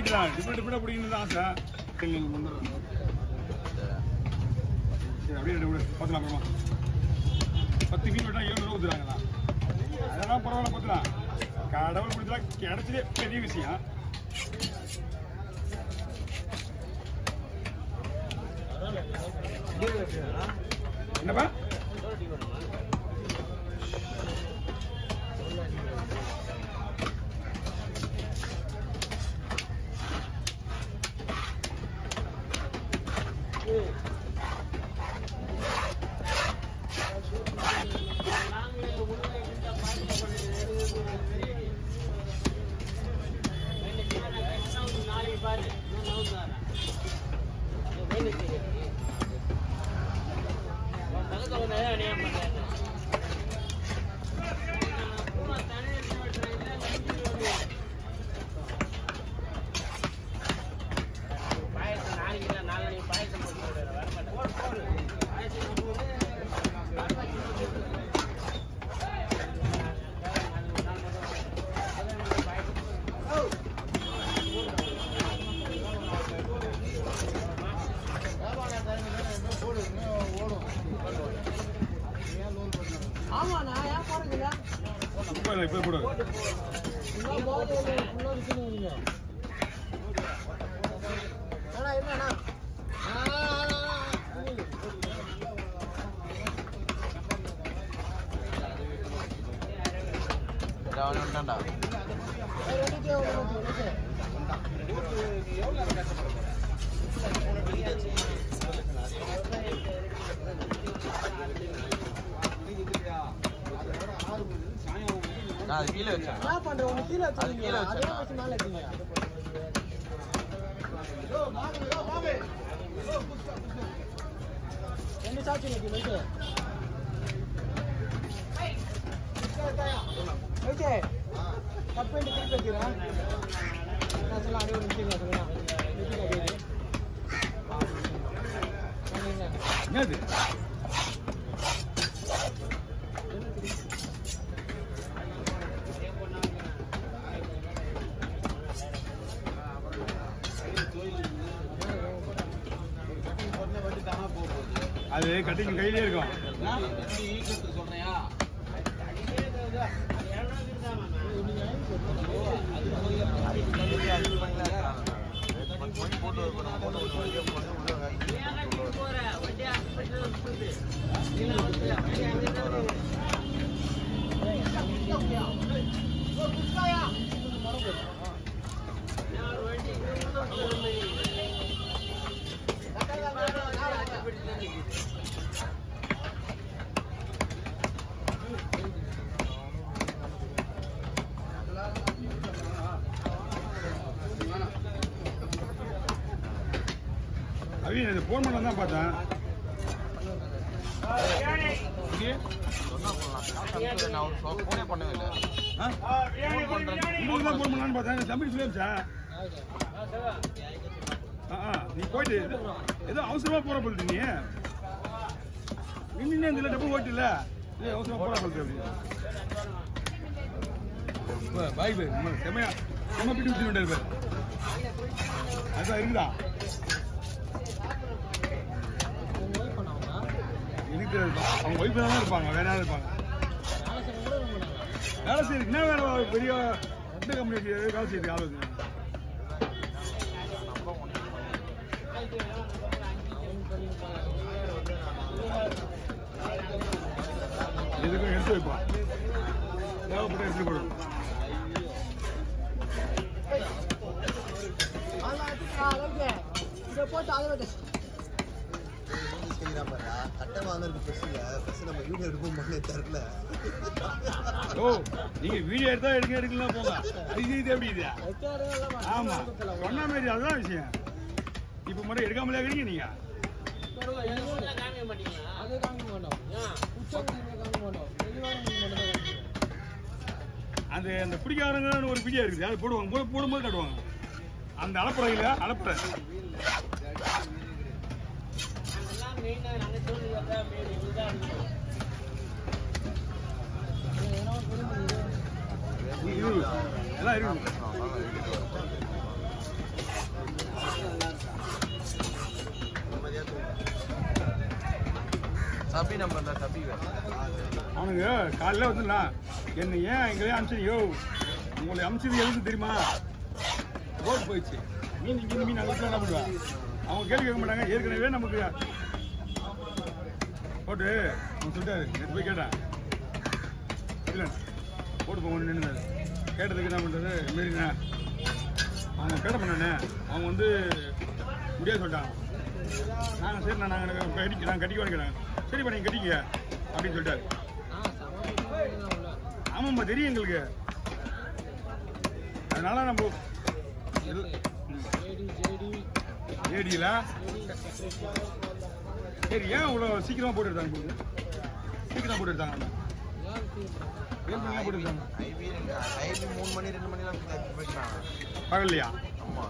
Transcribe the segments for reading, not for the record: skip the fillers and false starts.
Right தான் different பிடிக்கணும்னு ஆசை அப்படியே பார்த்துலாம் அப்புறமா 10 மீன் விட்டா 700 ஊத்துறாங்களா அதெல்லாம் பரவாயில்ல பார்த்துலாம் கடவுள் பிடிச்சலாம் கிடைச்சதே பெரிய விஷயம் என்னப்பா இப்போ கூட அது கீழே வச்சா என்ன பண்ற உனக்கு கீழே வச்சீங்க அதே வச்சு மேல ஏத்துங்க மாமே ரெண்டு சாச்சி நிக்கு லைட் ஓகே கட் பண்ணி திருப்பி வைக்கிறேன் நான் சொல்ல அடி ஒரு நிமிஷம் சொல்லுங்க நிக்கு கேக்குது என்னது அது கட்டிங் கையிலே இருக்கும் சொல்றியா அவின் ஃபோன் பண்ண தான் பார்த்தேன் போனே பண்ணவே இல்லை ஃபோன் பண்ணலான்னு பார்த்தேன் தம்பி சொல்லிச்சா நீ போயிட்டு ஏதோ அவசரமா போற போட்டு நீ இன்னும் இந்த டப்பு போயிட்டு இல்ல அவசரமா போற போட்டு அப்படி பாய் பாய் செமையா செம்ம பிடி ஊற்றி விட்டாரு பாரு அதான் இருக்குதா எனக்கு அவங்க ஒய்ஃப் தான் இருப்பாங்க வேற யாரும் இருப்பாங்க வேலை செய்யுது என்ன வேற பெரிய எந்த கம்பெனி வேலை செய்யுது ஆலோசனை இதுக்கும் எடுத்து வைப்பான் தேவைப்பட்ட எடுத்து போடுவோம் நீங்க வீடியோ எடுத்தா எடுக்கலாம் போங்க இது எப்படி இது ஆமா சொன்ன மாதிரி அதுதான் விஷயம் இப்ப மட்டும் எடுக்காமலே இருக்கீங்க நீங்க அந்த பிடிக்காரங்க ஒரு வீடியோ இருக்குது அது போடுவாங்க போடும்போது காட்டுவாங்க அந்த அளப்புறையில அளப்புற எல்லாம் இருக்கு சபி நம்பர் தான் சபி அவனுங்க காலையில் வந்துடலாம் என்ன ஏன் எங்களே அனுப்பிச்சோ உங்களை அனுப்பிச்சது எதுக்கு தெரியுமா ரோட் போயிடுச்சு மீன் இங்கே மீன் அங்கே என்ன பண்ணுவேன் அவங்க கேள்வி கேட்க மாட்டாங்க ஏற்கனவே நமக்கு போட்டு அவன் சொல்லிட்டாரு நேற்று போய் கேட்டேன் இல்லை போட்டு போங்க நின்று கேட்டதுக்கு என்ன பண்ணுறது இதுமாரிண்ணே அவங்க கேட்ட பண்ணே அவங்க வந்து முடியாது சொல்லிட்டாங்க நாங்கள் சரி நாங்கள் கட்டிக்க கேட்டேன் சரிப்பா நீங்கள் கட்டிக்க அப்படின்னு சொல்லிட்டாரு ஆமாம்ப்பா தெரியும் எங்களுக்கு அதனால நம்ம ஏடியில் சரி ஏன் இவ்வளோ சீக்கிரமாக போட்டு எடுத்தாங்க சீக்கிரமாக போட்டு எடுத்தாங்க 7 மணிலாம் போட்டு எடுத்தாங்க 3 மணி 2 மணிலாம் போயிட்டாங்க பகல்லையா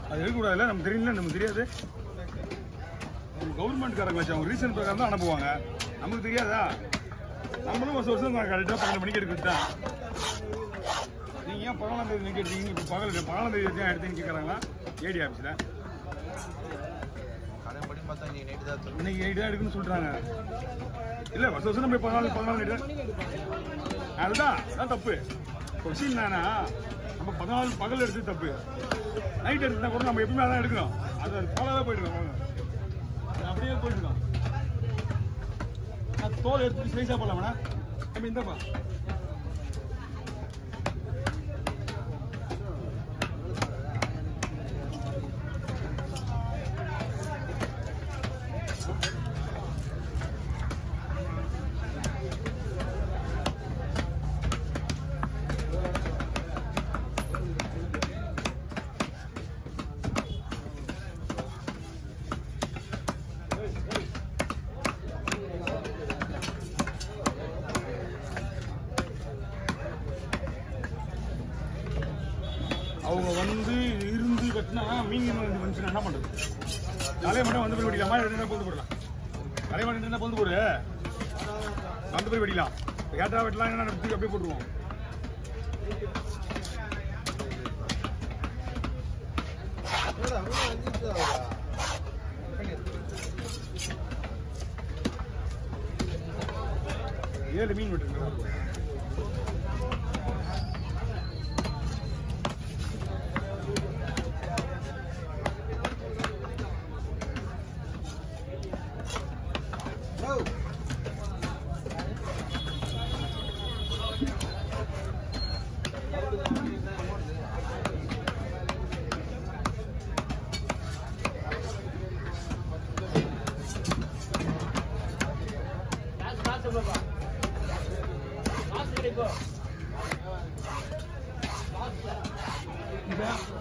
அது இருக்கக்கூடாதுல்ல நமக்கு தெரியல நமக்கு தெரியாது கவர்மெண்ட்காரங்களாச்சும் அவங்க ரீசன் பிரகாரம் தான் அனுப்புவாங்க நமக்கு தெரியாதா நம்மளும் வருஷம் கரெக்டாக 12 மணிக்கு எடுக்கிறது தான் நீங்கள் ஏன் 14ஆம் தேதி நீங்கள் எடுத்தீங்க இப்போ பகல் 14ஆம் தேதி தான் எடுத்தீங்கன்னு கேட்குறாங்களா ஏடி ஆஃபீஸில் இன்னைக்கு நைட்டு தான் எடுக்குன்னு சொல்கிறாங்க இல்லை வருஷம் நம்ம 14 நைட்டு அதுதான் தப்பு கொஸ்டின் என்னன்னா நம்ம 14 பகல் எடுத்து தப்பு நைட் எடுத்துனா கூட நம்ம எப்பவுமே அதான் எடுக்கணும் அது ஃபாலோவாக போயிட்டுருக்கோம் அப்படியே போயிட்டுருக்கோம் தோல் எடுத்துட்டு ஸ்லைஸாக போடலாம்ண்ணா நம்ம இந்தப்பா அவங்க வந்து இருந்து கட்டினா மீன் வந்துச்சுன்னா என்ன பண்ணுறது தலையை மட்டும் வந்து போய் வெடிக்கலாமா ரெண்டு பொந்து போடலாம் தலையை மட்டும் என்ன பொந்து போடு வந்து போய் வெடிக்கலாம் ஏட்டா வெட்டலாம் என்ன நடத்தி அப்படியே போட்டுருவோம் ஏழு மீன் வெட்டுங்க Yeah.